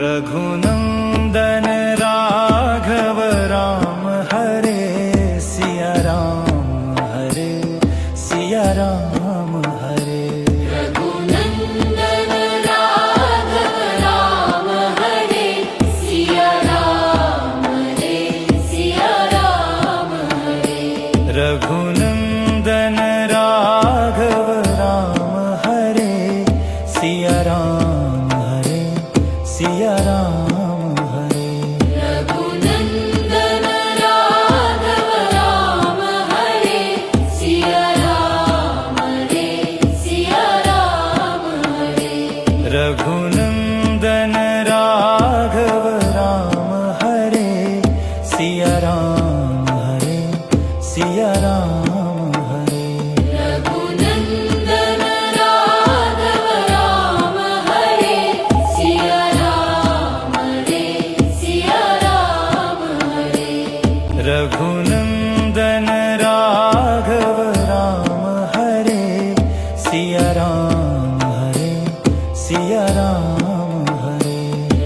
Raghunandan Raghav Ram Hare Siya Ram Hare Siya Ram Hare. Raghunandan Raghav Ram Hare Siya Ram Hare Siya Ram Hare. Raghunandan Raghav Ram Hare Siya Ram Hare Siya Ram Hare. Raghunandan Raghav Ram Hare Siya Ram Hare Siya Ram Hare. Raghunandan Raghav Ram Hare Siya Ram Hare Siya Ram Hare. Raghunandan Raghav Ram Hare Siya Ram Hare Siya Ram Hare. Raghunandan